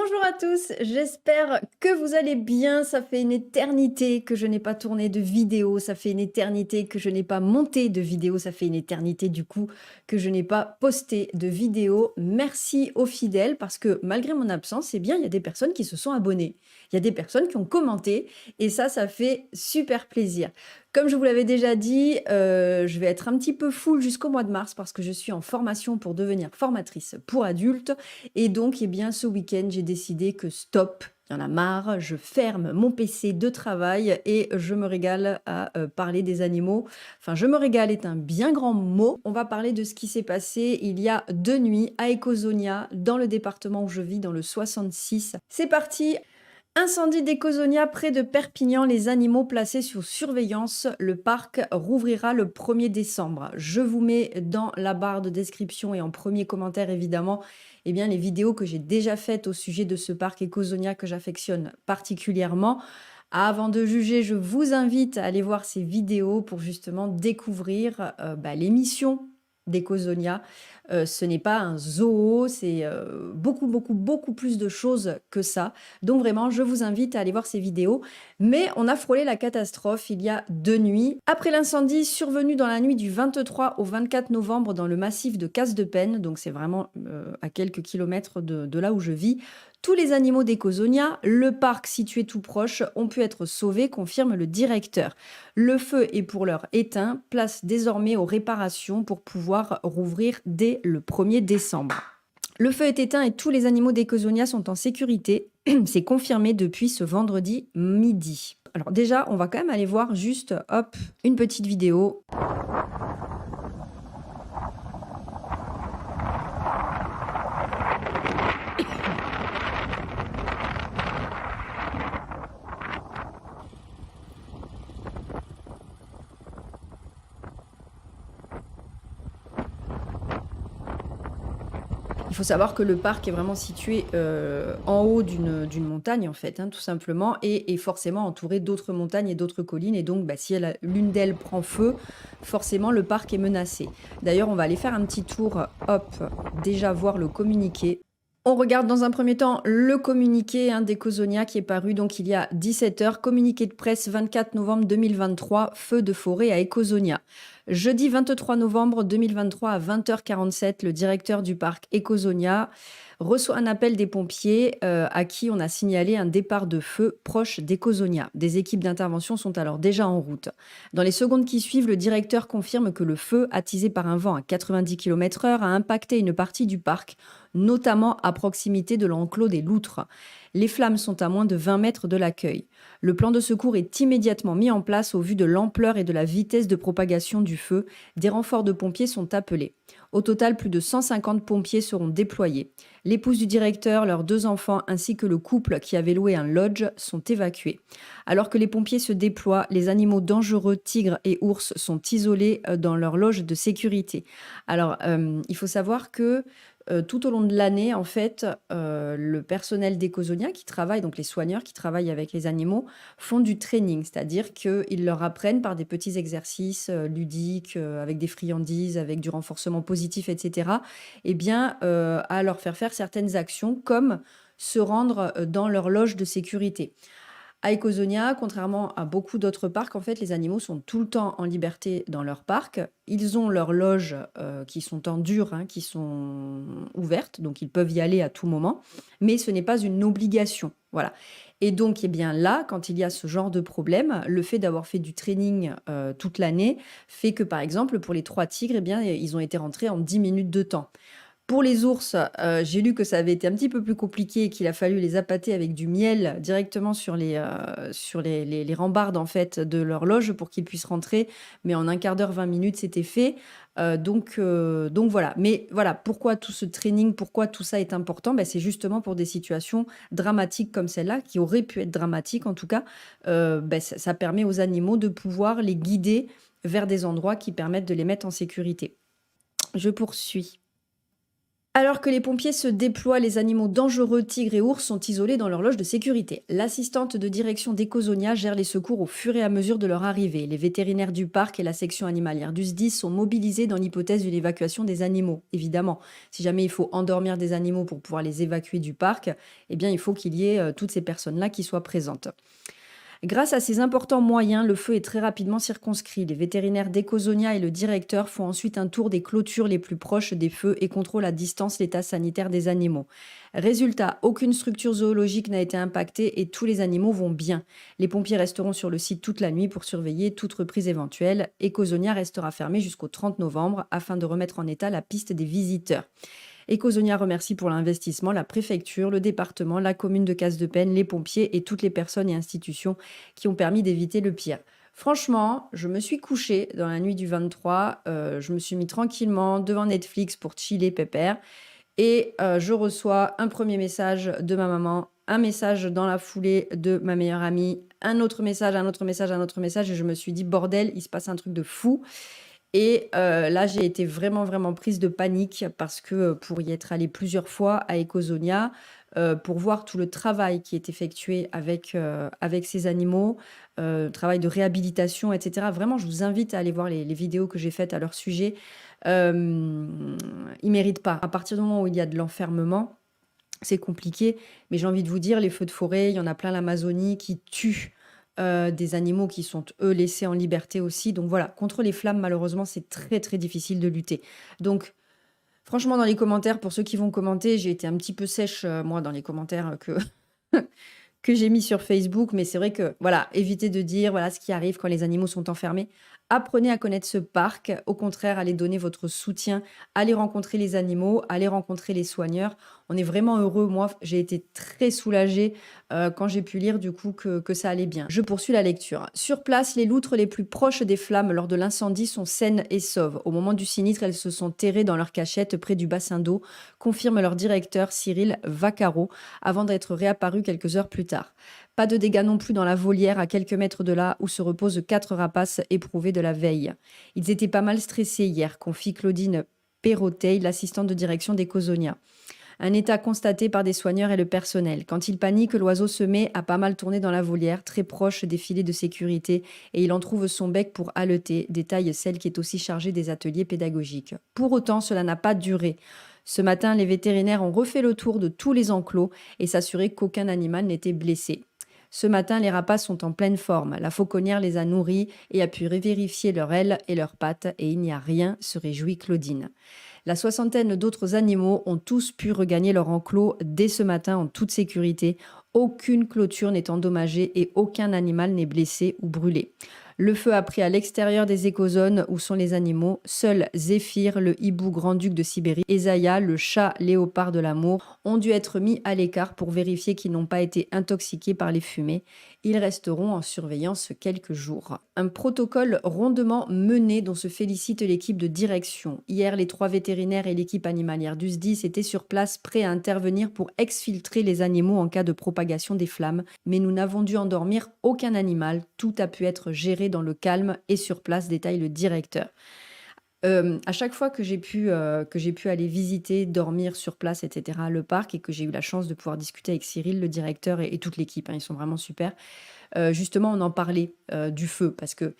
Bonjour à tous, j'espère que vous allez bien. Ça fait une éternité que je n'ai pas tourné de vidéo, ça fait une éternité que je n'ai pas monté de vidéo, ça fait une éternité du coup que je n'ai pas posté de vidéo. Merci aux fidèles parce que malgré mon absence, eh bien, il y a des personnes qui se sont abonnées. Il y a des personnes qui ont commenté et ça fait super plaisir. Comme je vous l'avais déjà dit, je vais être un petit peu full jusqu'au mois de mars parce que je suis en formation pour devenir formatrice pour adultes. Et donc, eh bien, ce week-end, j'ai décidé que stop, il y en a marre, je ferme mon PC de travail et je me régale à parler des animaux. Enfin, je me régale est un bien grand mot. On va parler de ce qui s'est passé il y a 2 nuits à Ecosonia, dans le département où je vis, dans le 66. C'est parti! Incendie d'Ecosonia près de Perpignan, les animaux placés sous surveillance. Le parc rouvrira le 1er décembre. Je vous mets dans la barre de description et en premier commentaire évidemment eh bien, les vidéos que j'ai déjà faites au sujet de ce parc Ecosonia que j'affectionne particulièrement. Avant de juger, je vous invite à aller voir ces vidéos pour justement découvrir l'émission d'Ecosonia. Ce n'est pas un zoo, c'est beaucoup plus de choses que ça. Donc vraiment, je vous invite à aller voir ces vidéos. Mais on a frôlé la catastrophe il y a 2 nuits. Après l'incendie survenu dans la nuit du 23 au 24 novembre dans le massif de Casse-de-Pène, donc c'est vraiment à quelques kilomètres de là où je vis, tous les animaux d'Ecosonia, le parc situé tout proche, ont pu être sauvés, confirme le directeur. Le feu est pour l'heure éteint, place désormais aux réparations pour pouvoir rouvrir dès le 1er décembre. Le feu est éteint et tous les animaux d'Ecosonia sont en sécurité. C'est confirmé depuis ce vendredi midi. Alors déjà, on va quand même aller voir juste, hop, une petite vidéo. Il faut savoir que le parc est vraiment situé en haut d'une montagne, en fait, hein, tout simplement, et forcément entouré d'autres montagnes et d'autres collines. Et donc, si l'une d'elles prend feu, forcément, le parc est menacé. D'ailleurs, on va aller faire un petit tour, hop, déjà voir le communiqué. On regarde dans un premier temps le communiqué d'Ecosonia qui est paru donc il y a 17 heures. Communiqué de presse 24 novembre 2023, feu de forêt à Ecosonia. Jeudi 23 novembre 2023 à 20h47, le directeur du parc Ecosonia reçoit un appel des pompiers à qui on a signalé un départ de feu proche d'Ecosonia. Des équipes d'intervention sont alors déjà en route. Dans les secondes qui suivent, le directeur confirme que le feu, attisé par un vent à 90 km/h, a impacté une partie du parc, notamment à proximité de l'enclos des loutres. Les flammes sont à moins de 20 mètres de l'accueil. Le plan de secours est immédiatement mis en place au vu de l'ampleur et de la vitesse de propagation du feu. Des renforts de pompiers sont appelés. Au total, plus de 150 pompiers seront déployés. L'épouse du directeur, leurs 2 enfants ainsi que le couple qui avait loué un lodge sont évacués. Alors que les pompiers se déploient, les animaux dangereux, tigres et ours, sont isolés dans leur loge de sécurité. Alors, il faut savoir que tout au long de l'année, en fait, le personnel d'Ecosonia qui travaille, donc les soigneurs qui travaillent avec les animaux, font du training, c'est-à-dire qu'ils leur apprennent par des petits exercices ludiques, avec des friandises, avec du renforcement positif, etc., eh bien, à leur faire certaines actions comme se rendre dans leur loge de sécurité. À Ecosonia, contrairement à beaucoup d'autres parcs, en fait, les animaux sont tout le temps en liberté dans leur parc. Ils ont leurs loges qui sont en dur, qui sont ouvertes, donc ils peuvent y aller à tout moment, mais ce n'est pas une obligation. Voilà. Et donc, eh bien là, quand il y a ce genre de problème, le fait d'avoir fait du training toute l'année fait que, par exemple, pour les 3 tigres, eh bien, ils ont été rentrés en 10 minutes de temps. Pour les ours, j'ai lu que ça avait été un petit peu plus compliqué et qu'il a fallu les appâter avec du miel directement sur les rambardes, en fait, de leur loge pour qu'ils puissent rentrer. Mais en 1/4 d'heure, 20 minutes, c'était fait. Donc voilà. Mais voilà, pourquoi tout ce training, pourquoi tout ça est important? C'est justement pour des situations dramatiques comme celle-là, qui auraient pu être dramatiques en tout cas. Ça permet aux animaux de pouvoir les guider vers des endroits qui permettent de les mettre en sécurité. Je poursuis. Alors que les pompiers se déploient, les animaux dangereux, tigres et ours, sont isolés dans leur loge de sécurité. L'assistante de direction d'Ecosonia gère les secours au fur et à mesure de leur arrivée. Les vétérinaires du parc et la section animalière du SDIS sont mobilisés dans l'hypothèse d'une évacuation des animaux. Évidemment, si jamais il faut endormir des animaux pour pouvoir les évacuer du parc, eh bien il faut qu'il y ait toutes ces personnes-là qui soient présentes. Grâce à ces importants moyens, le feu est très rapidement circonscrit. Les vétérinaires d'Ecosonia et le directeur font ensuite un tour des clôtures les plus proches des feux et contrôlent à distance l'état sanitaire des animaux. Résultat, aucune structure zoologique n'a été impactée et tous les animaux vont bien. Les pompiers resteront sur le site toute la nuit pour surveiller toute reprise éventuelle. Ecosonia restera fermé jusqu'au 30 novembre afin de remettre en état la piste des visiteurs. Ecosonia remercie pour l'investissement la préfecture, le département, la commune de Casse-de-Pène, les pompiers et toutes les personnes et institutions qui ont permis d'éviter le pire. Franchement, je me suis couchée dans la nuit du 23, je me suis mis tranquillement devant Netflix pour chiller pépère et je reçois un premier message de ma maman, un message dans la foulée de ma meilleure amie, un autre message, un autre message, un autre message et je me suis dit bordel, il se passe un truc de fou. Et là, j'ai été vraiment, vraiment prise de panique parce que, pour y être allée plusieurs fois à Ecosonia, pour voir tout le travail qui est effectué avec ces animaux, travail de réhabilitation et cetera. Vraiment, je vous invite à aller voir les vidéos que j'ai faites à leur sujet. Ils méritent pas. À partir du moment où il y a de l'enfermement, c'est compliqué, mais j'ai envie de vous dire, les feux de forêt, il y en a plein l'Amazonie qui tuent des animaux qui sont, eux, laissés en liberté aussi. Donc voilà, contre les flammes, malheureusement, c'est très, très difficile de lutter. Donc, franchement, dans les commentaires, pour ceux qui vont commenter, j'ai été un petit peu sèche, moi, dans les commentaires que j'ai mis sur Facebook. Mais c'est vrai que, voilà, évitez de dire, voilà, ce qui arrive quand les animaux sont enfermés. Apprenez à connaître ce parc. Au contraire, allez donner votre soutien, allez rencontrer les animaux, allez rencontrer les soigneurs. On est vraiment heureux. Moi, j'ai été très soulagée quand j'ai pu lire du coup que ça allait bien. Je poursuis la lecture. Sur place, les loutres les plus proches des flammes lors de l'incendie sont saines et sauves. Au moment du sinistre, elles se sont terrées dans leur cachette près du bassin d'eau, confirme leur directeur Cyril Vaccaro, avant d'être réapparu quelques heures plus tard. Pas de dégâts non plus dans la volière à quelques mètres de là où se reposent 4 rapaces éprouvés de la veille. Ils étaient pas mal stressés hier, confie Claudine Perroteil, l'assistante de direction d'Ecosonia. Un état constaté par des soigneurs et le personnel. Quand il panique, l'oiseau se met à pas mal tourner dans la volière, très proche des filets de sécurité, et il en trouve son bec pour haleter, détaille celle qui est aussi chargée des ateliers pédagogiques. Pour autant, cela n'a pas duré. Ce matin, les vétérinaires ont refait le tour de tous les enclos et s'assuré qu'aucun animal n'était blessé. Ce matin, les rapaces sont en pleine forme. La fauconnière les a nourris et a pu vérifier leurs ailes et leurs pattes, et il n'y a rien, se réjouit Claudine. La soixantaine d'autres animaux ont tous pu regagner leur enclos dès ce matin en toute sécurité. Aucune clôture n'est endommagée et aucun animal n'est blessé ou brûlé. Le feu a pris à l'extérieur des écozones où sont les animaux. Seuls Zéphyr, le hibou grand-duc de Sibérie, et Zaya, le chat léopard de l'amour, ont dû être mis à l'écart pour vérifier qu'ils n'ont pas été intoxiqués par les fumées. Ils resteront en surveillance quelques jours. Un protocole rondement mené dont se félicite l'équipe de direction. Hier, les 3 vétérinaires et l'équipe animalière du SDIS étaient sur place prêts à intervenir pour exfiltrer les animaux en cas de propagation des flammes. Mais nous n'avons dû endormir aucun animal. Tout a pu être géré dans le calme et sur place, détaille le directeur. À chaque fois que j'ai pu aller visiter, dormir sur place, etc., le parc, et que j'ai eu la chance de pouvoir discuter avec Cyril, le directeur, et toute l'équipe, hein, ils sont vraiment super. Justement, on en parlait du feu, parce que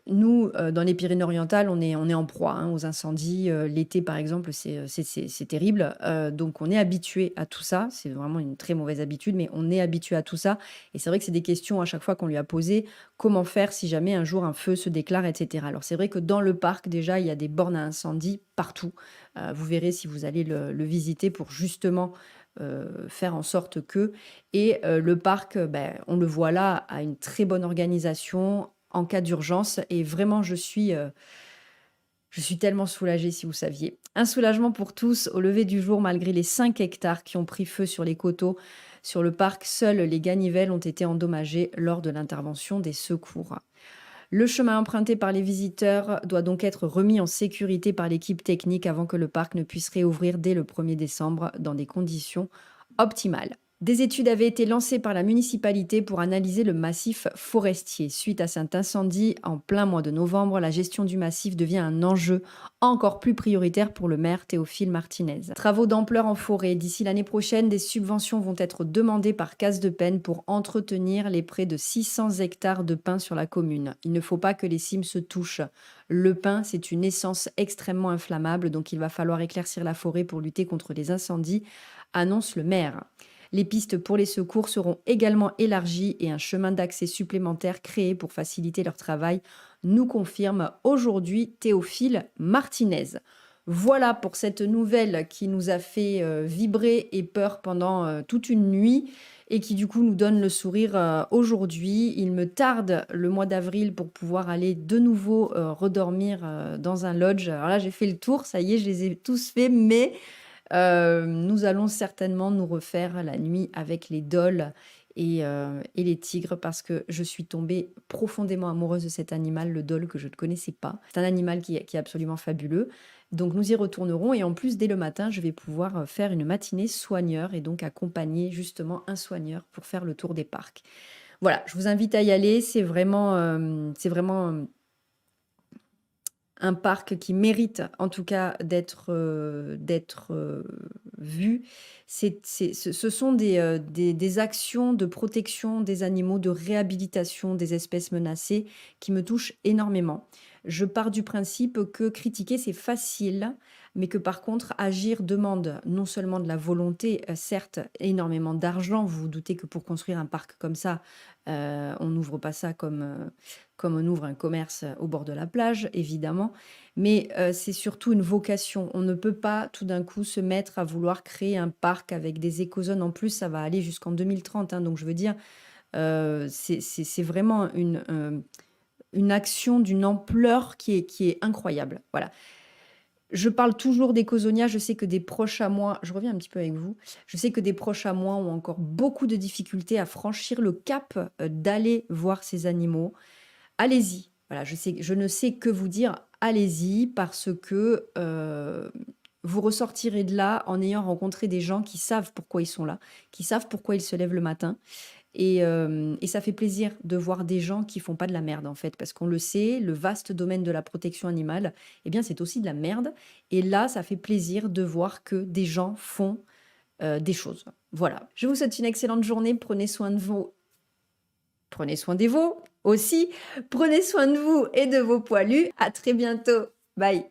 nous, dans les Pyrénées-Orientales, on est en proie hein, aux incendies. L'été, par exemple, c'est terrible. Donc, on est habitué à tout ça. C'est vraiment une très mauvaise habitude, mais on est habitué à tout ça. Et c'est vrai que c'est des questions à chaque fois qu'on lui a posées. Comment faire si jamais un jour un feu se déclare, etc. Alors, c'est vrai que dans le parc, déjà, il y a des bornes à incendie partout. Vous verrez si vous allez le visiter pour justement faire en sorte que... Et le parc, on le voit là, a une très bonne organisation en cas d'urgence. Et vraiment, je suis tellement soulagée, si vous saviez. Un soulagement pour tous au lever du jour, malgré les 5 hectares qui ont pris feu sur les coteaux. Sur le parc, seuls les ganivelles ont été endommagés lors de l'intervention des secours. Le chemin emprunté par les visiteurs doit donc être remis en sécurité par l'équipe technique avant que le parc ne puisse réouvrir dès le 1er décembre dans des conditions optimales. Des études avaient été lancées par la municipalité pour analyser le massif forestier. Suite à cet incendie en plein mois de novembre, la gestion du massif devient un enjeu encore plus prioritaire pour le maire Théophile Martinez. Travaux d'ampleur en forêt. D'ici l'année prochaine, des subventions vont être demandées par Case de Peine pour entretenir les près de 600 hectares de pins sur la commune. Il ne faut pas que les cimes se touchent. Le pin, c'est une essence extrêmement inflammable, donc il va falloir éclaircir la forêt pour lutter contre les incendies, annonce le maire. Les pistes pour les secours seront également élargies et un chemin d'accès supplémentaire créé pour faciliter leur travail, nous confirme aujourd'hui Théophile Martinez. Voilà pour cette nouvelle qui nous a fait vibrer et peur pendant toute une nuit et qui du coup nous donne le sourire aujourd'hui. Il me tarde le mois d'avril pour pouvoir aller de nouveau redormir dans un lodge. Alors là j'ai fait le tour, ça y est, je les ai tous faits, mais nous allons certainement nous refaire la nuit avec les dholes et les tigres parce que je suis tombée profondément amoureuse de cet animal, le dhole, que je ne connaissais pas. C'est un animal qui est absolument fabuleux. Donc nous y retournerons et en plus, dès le matin, je vais pouvoir faire une matinée soigneur et donc accompagner justement un soigneur pour faire le tour des parcs. Voilà, je vous invite à y aller. C'est vraiment un parc qui mérite en tout cas d'être vu. Ce sont des actions de protection des animaux, de réhabilitation des espèces menacées qui me touchent énormément. Je pars du principe que critiquer, c'est facile, mais que par contre, agir demande non seulement de la volonté, certes, énormément d'argent. Vous vous doutez que pour construire un parc comme ça, on n'ouvre pas ça comme on ouvre un commerce au bord de la plage, évidemment, mais c'est surtout une vocation. On ne peut pas tout d'un coup se mettre à vouloir créer un parc avec des écozones. En plus, ça va aller jusqu'en 2030, hein, donc je veux dire, c'est vraiment une action d'une ampleur qui est incroyable. Voilà. Je parle toujours d'écozonia. Je sais que des proches à moi, je reviens un petit peu avec vous, je sais que des proches à moi ont encore beaucoup de difficultés à franchir le cap d'aller voir ces animaux. Allez-y. Voilà, je ne sais que vous dire, allez-y, parce que vous ressortirez de là en ayant rencontré des gens qui savent pourquoi ils sont là, qui savent pourquoi ils se lèvent le matin. Et ça fait plaisir de voir des gens qui font pas de la merde, en fait, parce qu'on le sait, le vaste domaine de la protection animale, eh bien, c'est aussi de la merde. Et là, ça fait plaisir de voir que des gens font des choses. Voilà. Je vous souhaite une excellente journée. Prenez soin de vous. Prenez soin des veaux aussi. Prenez soin de vous et de vos poilus. À très bientôt. Bye.